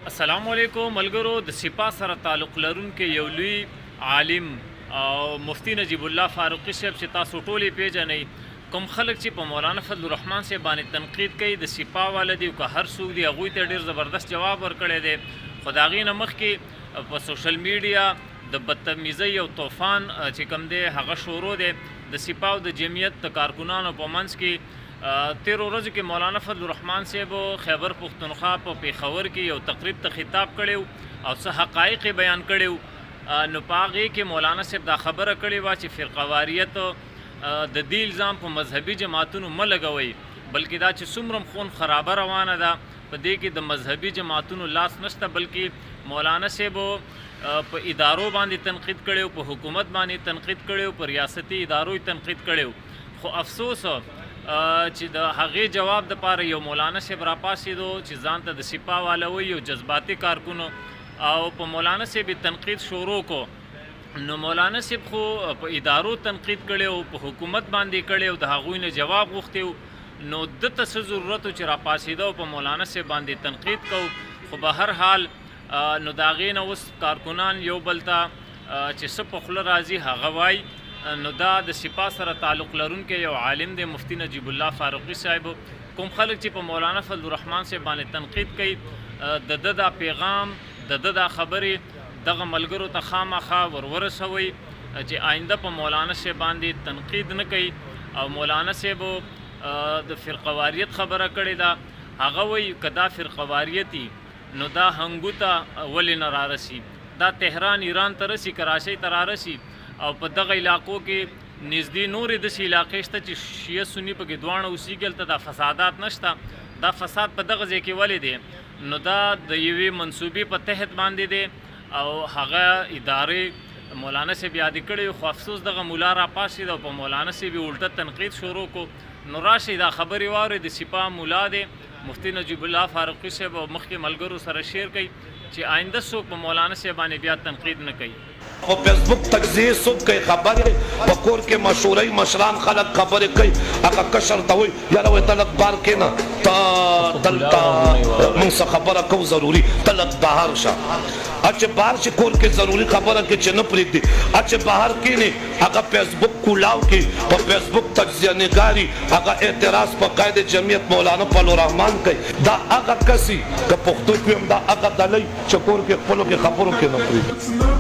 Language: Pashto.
السلام علیکم ملګرو د سپا سره تعلق لرونکو یو لوی عالم او مفتی نجیب الله فاروقی صاحب چې تاسو ټولې پیژنئ کوم خلک چې په مولانا فضل الرحمن صاحب باندې تنقید کوي د سپا والدي او که هر څوک دی هغوی ته ډېر زبردست جواب ورکړی دی خو د هغې نه مخکې په سوشل میډیا د بدتمیزۍ او طوفان چې کوم دی هغه شروع دی د سپا او د جمعیت د کارکنانو په منځ کې تیرو ورځو کې مولانا فضل الرحمن صاحب خیبر پختونخوا په پیښور کې یو تقریب ته خطاب کړی او څه حقایق بیان کړي نو په هغې کې مولانا صاحب دا خبره کړې وه چې فرقواریت د دې الزام په مذهبي جماعتونو مه لګوئ بلکې دا چې څومره خون خرابه روانه ده په دې کې د مذهبي جماعتونو لاس نشته بلکې مولانا صاحب په ادارو باندې تنقید کړی په حکومت باندې تنقید کړی په ریاستي ادارو تنقید کړی خو افسوس چې د هغې جواب دپاره یو مولانا صاحب راپاسېدو چې ځان ته د سپا والا وایي یو جذباتي کارکونو او په مولانا صاحب تنقید شروع کو نو مولانا صاحب خو په ادارو تنقید کړی او په حکومت باندې کړی او د هغوی نه جواب غوښتی نو ده ته څه ضرورت و چې راپاسېده او په مولانا صاحب باندې تنقید کو خو به هر حال نو د هغې نه اوس کارکنان یو بل ته چې څه په خوله راځي هغه وایي نو دا د سپا سره تعلق لرونکی یو عالم دی مفتی نجیب الله فاروقی صاحب کوم خلک چې په مولانا فضل الرحمن صاحب باندې تنقید کوي د ده دا پیغام د ده دا خبرې دغه ملګرو ته خامخا ورورسوئ چې آینده په مولانا صاحب باندې تنقید نه کوي او مولانا صاحب د فرقواریت خبره کړې ده هغه وایي که دا فرقواریتي نو دا هنګو ته ولې نه رارسي دا تهران ایران ته رسي کراچۍ ته رارسي او په دغه علاقو کې نږدې نورې داسې علاقې شته چې شیعه سني پکې دواړه اوسېږي هلته دا فسادات نشته دا فساد په دغه ځای کې ولې دی نو دا د یوې منصوبې په تحت باندې دی او هغه ادارې مولانا صاحب یادې کړی خو افسوس دغه ملا راپاسېد او په مولانا صاحب یې الټه تنقید شروع کو نو راشئ دا خبرې واورئ د سپا ملا دی مفتی نجیب الله فاروقی صاحب او مخکې ملګرو سره شیر کوي چې آینده څوک په مولانا صاحب باندې بیا تنقید نه کوي او فیسبوک تجزیه صبح کوي خبرې په کور کې مشورې مشران خلک خبرې کوي هغه کشر ته وایي یاره وایي تلک بار کېنه تا دلته موږ څه خبره کوو ضروري تلک بهر شه چې بهر شي کور کې ضروري خبره کې چې نه پرېږدي چې بهر کېنې هغه فیسبوک کولاو کې په فیسبوک تجزیه نګاري هغه اعتراض په قید جمعیت مولانا فضل الرحمن کوي دا هغه کسي که پښتو کې هم دا هغه ډلۍ چې کور کې خپلو کې خبرو کې نه پرېږدي